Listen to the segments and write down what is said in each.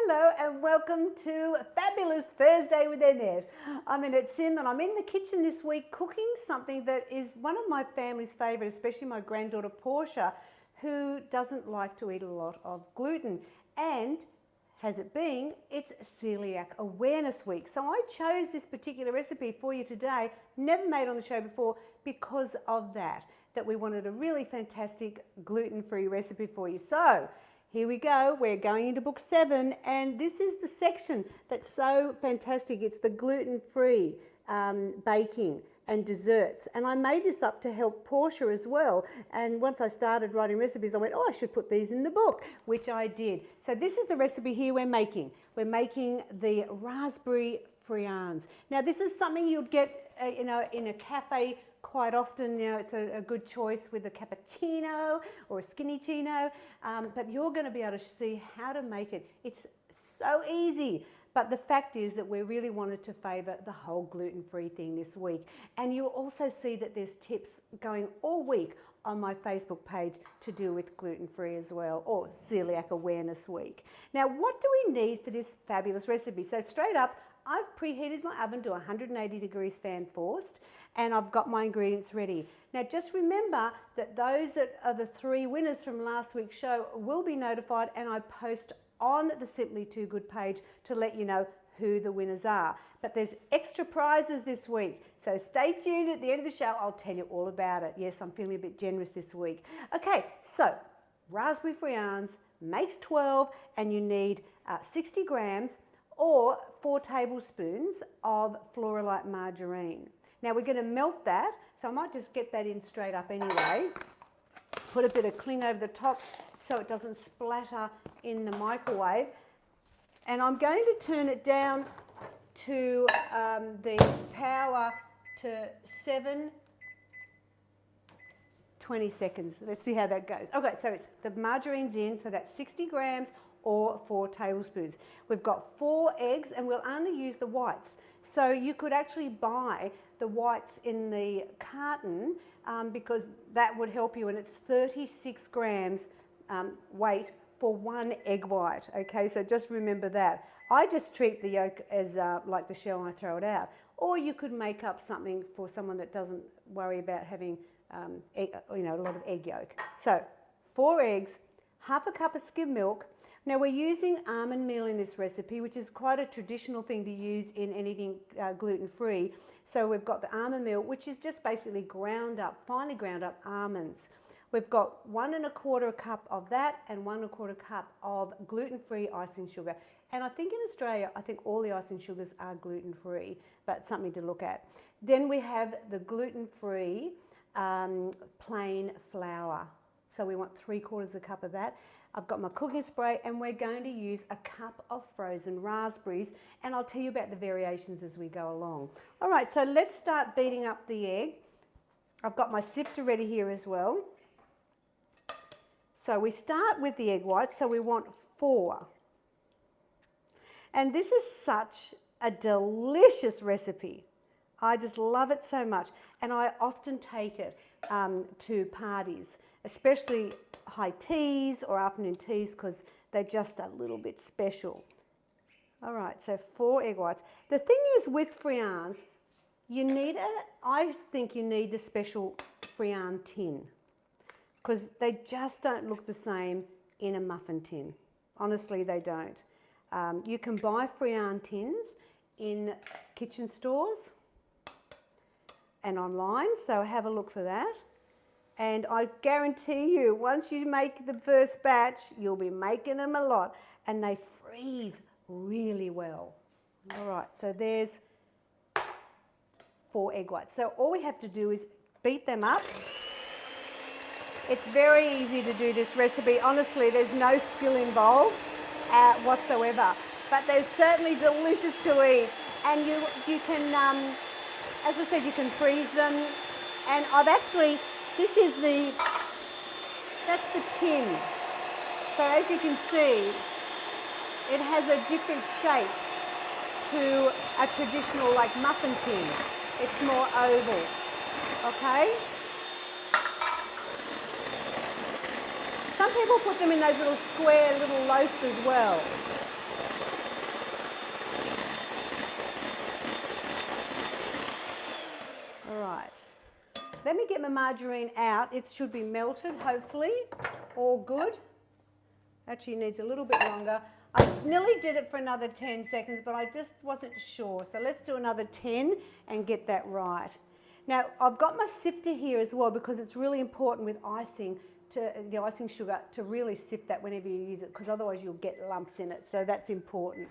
Hello and welcome to Fabulous Thursday with Annette. I'm Annette Sym and I'm in the kitchen this week cooking something that is one of my family's favourite, especially my granddaughter Portia, who doesn't like to eat a lot of gluten. And has it been, it's Celiac Awareness Week. So I chose this particular recipe for you today, never made on the show before, because of that we wanted a really fantastic gluten-free recipe for you. So here we go, we're going into book 7 and this is the section that's so fantastic. It's the gluten-free baking and desserts, and I made this up to help Portia as well. And once I started writing recipes, I went, oh, I should put these in the book, which I did. So this is the recipe here we're making. We're making the Raspberry Friands. Now this is something you'd get in a cafe quite often. It's a good choice with a cappuccino or a skinnyccino, but you're going to be able to see how to make it. It's so easy. But the fact is that we really wanted to favour the whole gluten-free thing this week. And you'll also see that there's tips going all week on my Facebook page to do with gluten-free as well, or Celiac Awareness Week. Now, what do we need for this fabulous recipe? So straight up, I've preheated my oven to 180 degrees fan forced, and I've got my ingredients ready. Now just remember that those that are the 3 winners from last week's show will be notified, and I post on the Symply Too Good page to let you know who the winners are. But there's extra prizes this week, so stay tuned. At the end of the show I'll tell you all about it. Yes, I'm feeling a bit generous this week. Okay, so Raspberry Friands makes 12, and you need 60 grams or 4 tablespoons of Floralite margarine. Now we're going to melt that, so I might just get that in straight up anyway. Put a bit of cling over the top so it doesn't splatter in the microwave. And I'm going to turn it down to the power to 20 seconds. Let's see how that goes. Okay, so it's the margarine's in, so that's 60 grams or 4 tablespoons. We've got 4 eggs, and we'll only use the whites. So you could actually buy the whites in the carton because that would help you, and it's 36 grams weight for 1 egg white. Okay, so just remember that. I just treat the yolk as like the shell and I throw it out. Or you could make up something for someone that doesn't worry about having a lot of egg yolk. So 4 eggs, half a cup of skim milk. Now we're using almond meal in this recipe, which is quite a traditional thing to use in anything gluten-free. So we've got the almond meal, which is just basically ground up, finely ground up almonds. We've got 1 1/4 cup of that and 1 1/4 cup of gluten-free icing sugar. And I think in Australia, I think all the icing sugars are gluten-free, but something to look at. Then we have the gluten-free plain flour. So we want 3/4 cup of that. I've got my cooking spray, and we're going to use a cup of frozen raspberries, and I'll tell you about the variations as we go along. All right, so let's start beating up the egg. I've got my sifter ready here as well. So we start with the egg whites, so we want 4. And this is such a delicious recipe. I just love it so much, and I often take it to parties, especially high teas or afternoon teas, because they're just a little bit special. All right, so 4 egg whites. The thing is with friands, I think you need the special friand tin, because they just don't look the same in a muffin tin. Honestly, they don't. You can buy friand tins in kitchen stores and online, so have a look for that. And I guarantee you, once you make the first batch, you'll be making them a lot, and they freeze really well. All right, so there's 4 egg whites. So all we have to do is beat them up. It's very easy to do this recipe. Honestly, there's no skill involved whatsoever, but they're certainly delicious to eat. And you can, as I said, you can freeze them. And that's the tin. So as you can see, it has a different shape to a traditional like muffin tin. It's more oval, okay? Some people put them in those little square little loaves as well. let me get my margarine out. It should be melted, hopefully. All good. Actually needs a little bit longer. I nearly did it for another 10 seconds, but I just wasn't sure. So let's do another 10 and get that right. Now, I've got my sifter here as well because it's really important with icing, the icing sugar, to really sift that whenever you use it, because otherwise you'll get lumps in it. So that's important.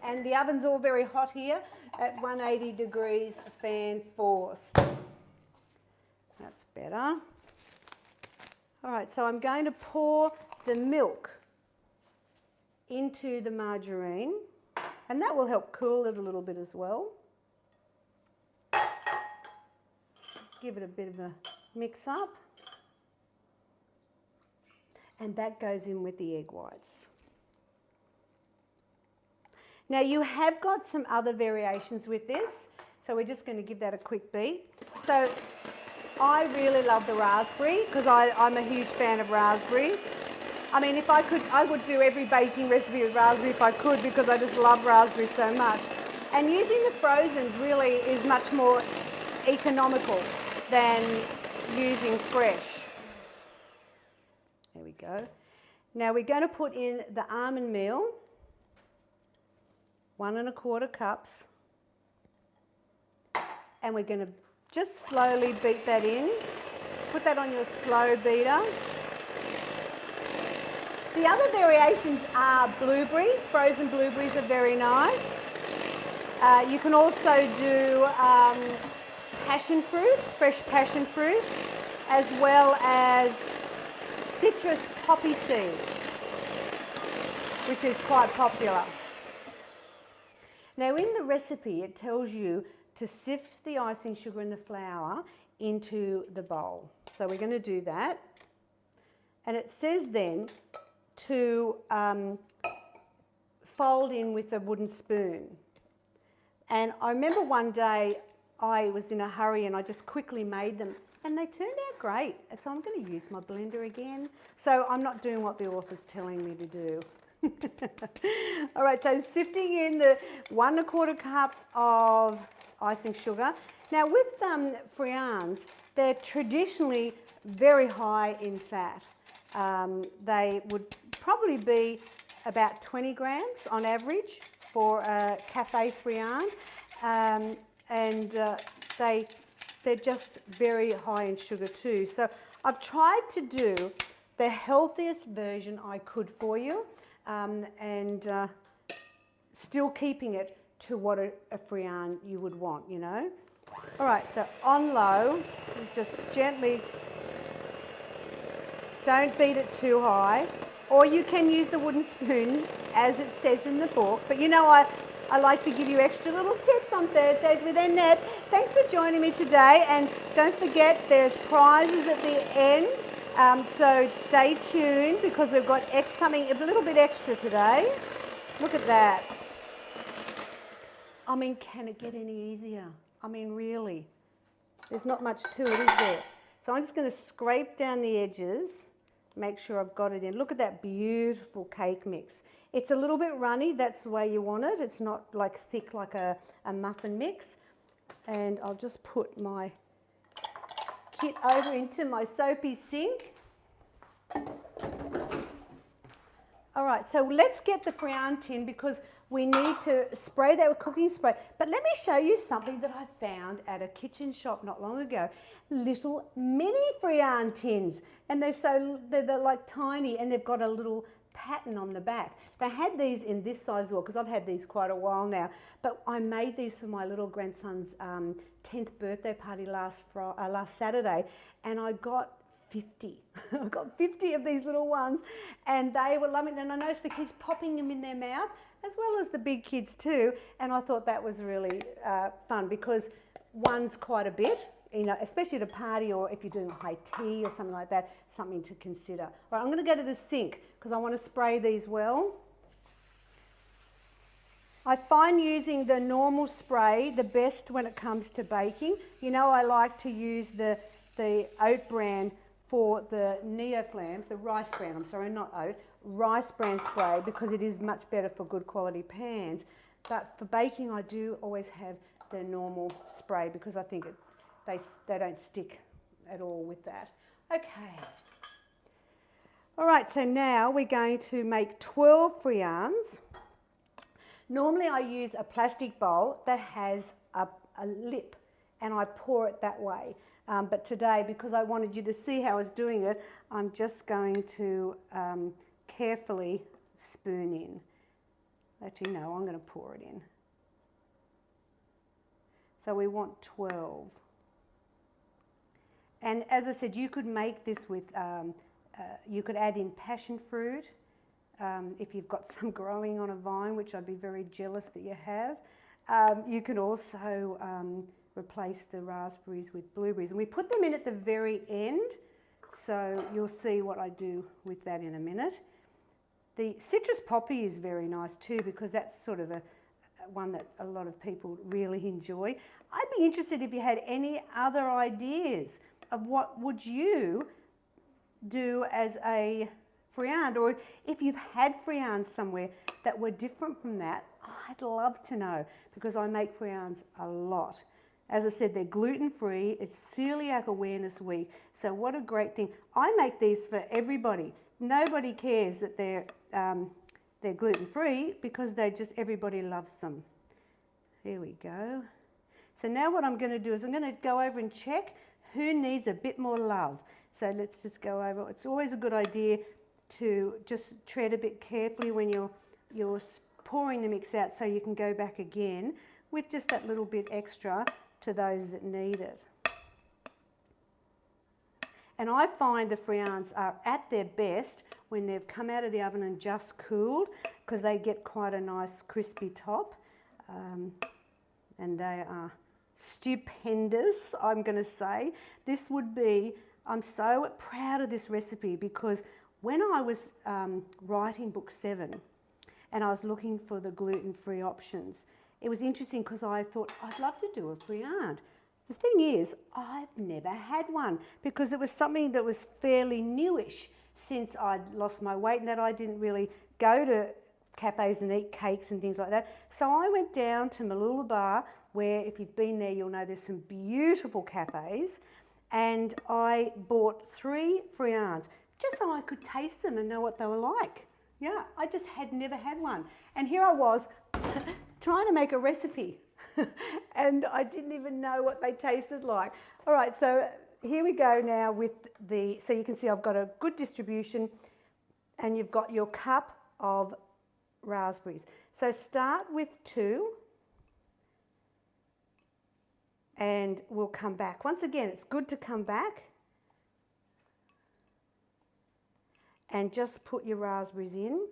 And the oven's all very hot here at 180 degrees, fan force. That's better. All right, so I'm going to pour the milk into the margarine, and that will help cool it a little bit as well. Give it a bit of a mix up. And that goes in with the egg whites. Now you have got some other variations with this, so we're just going to give that a quick beat. So I really love the raspberry because I'm a huge fan of raspberry. I mean, if I could, I would do every baking recipe with raspberry if I could, because I just love raspberry so much. And using the frozen really is much more economical than using fresh. There we go. Now we're going to put in the almond meal, 1 1/4 cups, and we're going to just slowly beat that in. Put that on your slow beater. The other variations are blueberry. Frozen blueberries are very nice. You can also do passion fruit, fresh passion fruit, as well as citrus poppy seed, which is quite popular. Now in the recipe it tells you to sift the icing sugar and the flour into the bowl. So we're going to do that. And it says then to fold in with a wooden spoon. And I remember one day I was in a hurry and I just quickly made them and they turned out great. So I'm going to use my blender again. So I'm not doing what the author's telling me to do. All right, so sifting in the 1 1/4 cup of icing sugar. Now with friands, they're traditionally very high in fat. They would probably be about 20 grams on average for a cafe friand, and they're just very high in sugar too. So I've tried to do the healthiest version I could for you, and still keeping it to what a friand you would want, you know. All right, so on low, just gently, don't beat it too high, or you can use the wooden spoon as it says in the book. But you know, I like to give you extra little tips on Thursdays with Annette. Thanks for joining me today, and don't forget there's prizes at the end, so stay tuned because we've got something a little bit extra today. Look at that. I mean, can it get any easier? I mean, really, there's not much to it, is there? So I'm just going to scrape down the edges, make sure I've got it in. Look at that beautiful cake mix. It's a little bit runny, that's the way you want it. It's not like thick like a muffin mix. And I'll just put my kit over into my soapy sink. All right, so let's get the friand tin because we need to spray that with cooking spray. But let me show you something that I found at a kitchen shop not long ago. Little mini friand tins. And they're like tiny, and they've got a little pattern on the back. They had these in this size as well, because I've had these quite a while now. But I made these for my little grandson's 10th birthday party last Saturday, and I got 50. I got 50 of these little ones, and they were loving it. And I noticed the kids popping them in their mouth, as well as the big kids too. And I thought that was really fun because one's quite a bit, you know, especially at a party or if you're doing high tea or something like that, something to consider. All right, I'm going to go to the sink because I want to spray these well. I find using the normal spray the best when it comes to baking. You know, I like to use the oat bran for the neoflams, the rice bran, I'm sorry, not oat, rice bran spray, because it is much better for good quality pans. But for baking, I do always have the normal spray because I think they don't stick at all with that. Okay. All right, so now we're going to make 12 friands. Normally I use a plastic bowl that has a lip and I pour it that way. But today, because I wanted you to see how I was doing it, I'm just going to carefully spoon in. Actually, no, I'm going to pour it in. So we want 12. And as I said, you could make this with, you could add in passion fruit if you've got some growing on a vine, which I'd be very jealous that you have. You can also replace the raspberries with blueberries. And we put them in at the very end, so you'll see what I do with that in a minute. The citrus poppy is very nice too, because that's sort of one that a lot of people really enjoy. I'd be interested if you had any other ideas of what would you do as a friand, or if you've had friands somewhere that were different from that. I'd love to know, because I make friands a lot. As I said, they're gluten-free. It's Celiac Awareness Week, so what a great thing. I make these for everybody. Nobody cares that they're gluten-free, because everybody loves them. There we go. So now what I'm going to do is I'm going to go over and check who needs a bit more love. So let's just go over. It's always a good idea to just tread a bit carefully when you're pouring the mix out, so you can go back again with just that little bit extra to those that need it. And I find the friands are at their best when they've come out of the oven and just cooled, because they get quite a nice crispy top. And they are stupendous, I'm going to say. This would be, I'm so proud of this recipe, because when I was writing book 7 and I was looking for the gluten-free options, it was interesting because I thought I'd love to do a friand. The thing is, I've never had one, because it was something that was fairly newish since I'd lost my weight, and that I didn't really go to cafes and eat cakes and things like that. So I went down to Mooloolaba, where if you've been there, you'll know there's some beautiful cafes, and I bought 3 friands just so I could taste them and know what they were like. Yeah, I just had never had one. And here I was trying to make a recipe and I didn't even know what they tasted like. All right, so here we go now with so you can see I've got a good distribution, and you've got your cup of raspberries. So start with 2 and we'll come back. Once again, it's good to come back and just put your raspberries in.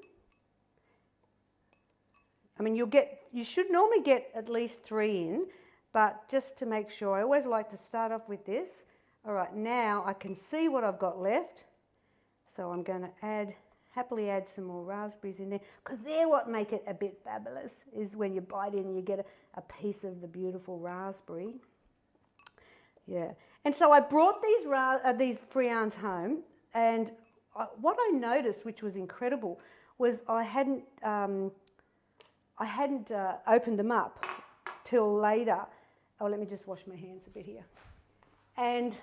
I mean, you should normally get at least 3 in, but just to make sure, I always like to start off with this. All right, now I can see what I've got left, so I'm going to happily add some more raspberries in there, because they're what make it a bit fabulous, is when you bite in and you get a piece of the beautiful raspberry. Yeah, and so I brought these friands home, and what I noticed, which was incredible, was I hadn't opened them up till later. Oh, let me just wash my hands a bit here. And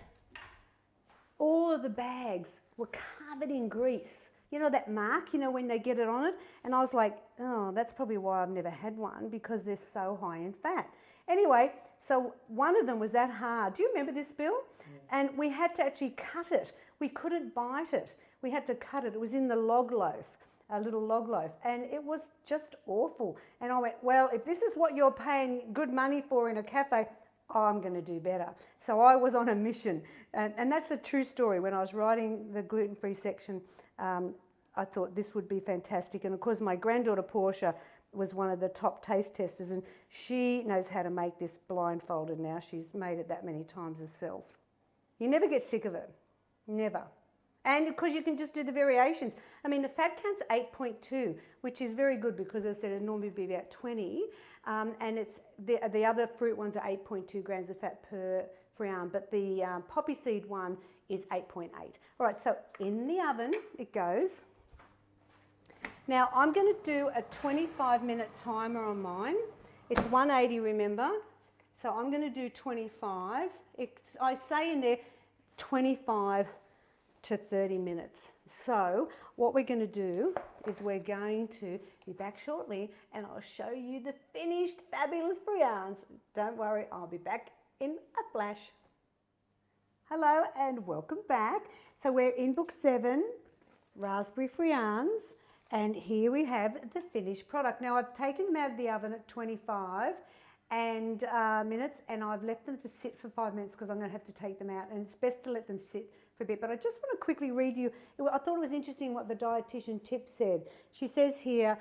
all of the bags were covered in grease. You know that mark, you know, when they get it on it? And I was like, oh, that's probably why I've never had one, because they're so high in fat. Anyway, so one of them was that hard. Do you remember this, Bill? Yeah. And we had to actually cut it. We couldn't bite it. We had to cut it. It was in the log loaf, a little log loaf, and it was just awful. And I went, well, if this is what you're paying good money for in a cafe, I'm going to do better. So I was on a mission, and that's a true story. When I was writing the gluten-free section, I thought this would be fantastic. And of course, my granddaughter Portia was one of the top taste testers, and she knows how to make this blindfolded now. She's made it that many times herself. You never get sick of it, never. And because you can just do the variations. I mean, the fat count's 8.2, which is very good, because as I said, it'd normally be about 20. And it's the other fruit ones are 8.2 grams of fat per friand, but the poppy seed one is 8.8. All right, so in the oven it goes. Now I'm going to do a 25-minute timer on mine. It's 180, remember? So I'm going to do 25. I say in there 25 to 30 minutes. So what we're going to do is we're going to be back shortly and I'll show you the finished fabulous friands. Don't worry, I'll be back in a flash. Hello and welcome back. So we're in book 7, Raspberry Friands, and here we have the finished product. Now I've taken them out of the oven at 25 minutes and I've left them to sit for 5 minutes because I'm going to have to take them out, and it's best to let them sit for a bit. But I just want to quickly read you, I thought it was interesting what the dietitian tip said. She says here,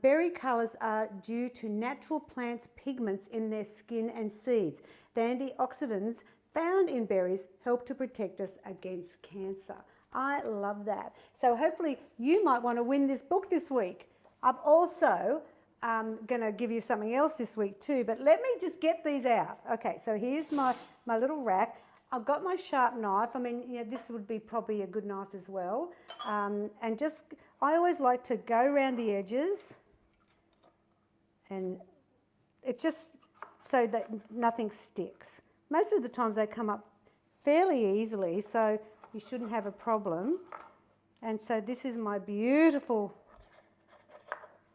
berry colours are due to natural plants' pigments in their skin and seeds. The antioxidants found in berries help to protect us against cancer. I love that. So hopefully you might want to win this book this week. I'm also going to give you something else this week too, but let me just get these out. Okay, so here's my little rack. I've got my sharp knife. I mean, you know, this would be probably a good knife as well. And just, I always like to go around the edges, and it just so that nothing sticks. Most of the times they come up fairly easily, so you shouldn't have a problem. And so this is my beautiful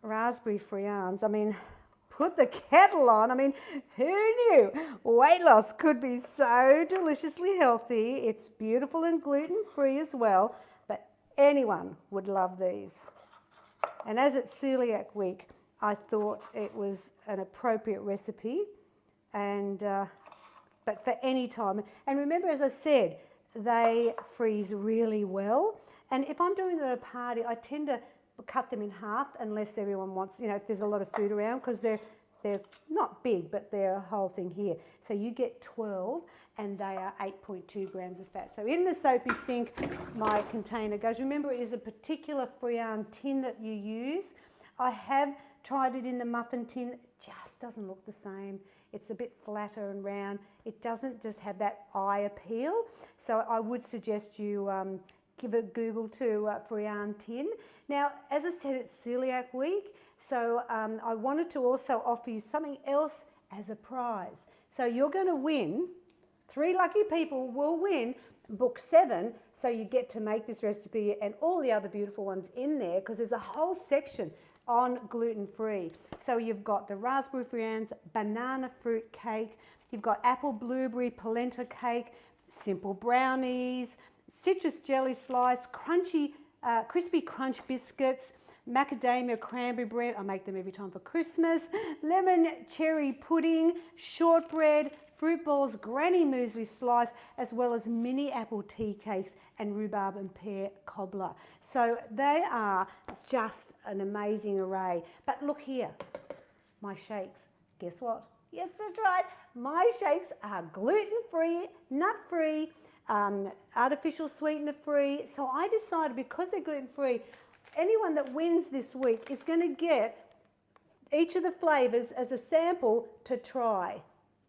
Raspberry Friands. I mean, put the kettle on. I mean, who knew weight loss could be so deliciously healthy? It's beautiful and gluten-free as well, but anyone would love these. And as it's celiac week, I thought it was an appropriate recipe, and but for any time. And remember, as I said, they freeze really well. And if I'm doing it at a party, I tend to cut them in half unless everyone wants, you know, if there's a lot of food around, because they're not big, but they're a whole thing here. So you get 12 and they are 8.2 grams of fat. So in the soapy sink, my container goes. Remember, it is a particular Friand tin that you use. I have tried it in the muffin tin. It just doesn't look the same. It's a bit flatter and round. It doesn't just have that eye appeal. So I would suggest you give a Google to Friand tin. Now, as I said, it's celiac week, so I wanted to also offer you something else as a prize. So you're going to win, 3 lucky people will win book 7, so you get to make this recipe and all the other beautiful ones in there, because there's a whole section on gluten-free. So you've got the Raspberry Friands banana fruit cake, you've got apple blueberry polenta cake, simple brownies, citrus jelly slice, crunchy, crispy crunch biscuits, macadamia cranberry bread, I make them every time for Christmas, lemon cherry pudding, shortbread, fruit balls, granny muesli slice, as well as mini apple tea cakes and rhubarb and pear cobbler. So they are just an amazing array. But look here, my shakes, guess what? Yes, that's right, my shakes are gluten-free, nut-free, artificial sweetener free. So I decided, because they're gluten free, anyone that wins this week is going to get each of the flavors as a sample to try.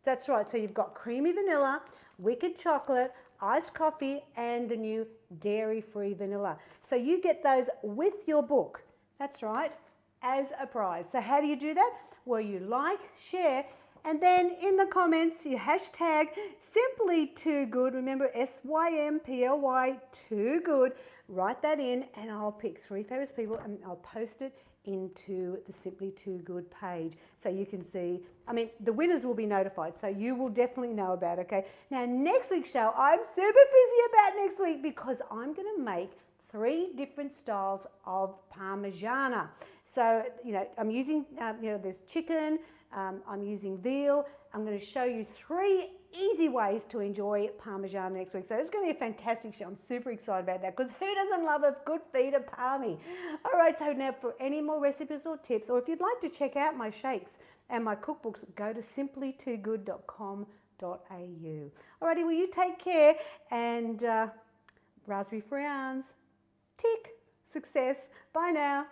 That's right. So you've got creamy vanilla, wicked chocolate, iced coffee, and the new dairy-free vanilla. So you get those with your book. That's right, as a prize. So how do you do that? Well, you like, share, and then in the comments, you hashtag Symply Too Good. Remember, SYMPLY Too Good. Write that in, and I'll pick 3 favourite people and I'll post it into the Symply Too Good page, so you can see. I mean, the winners will be notified, so you will definitely know about it, okay? Now, next week's show, I'm super busy about next week because I'm going to make 3 different styles of Parmigiana. So, you know, I'm using, there's chicken, I'm using veal. I'm going to show you 3 easy ways to enjoy Parmesan next week. So it's going to be a fantastic show. I'm super excited about that, because who doesn't love a good feed of Parmy? All right, so now for any more recipes or tips, or if you'd like to check out my shakes and my cookbooks, go to simplytoogood.com.au. All righty, well, you take care, and Raspberry Friands, tick, success. Bye now.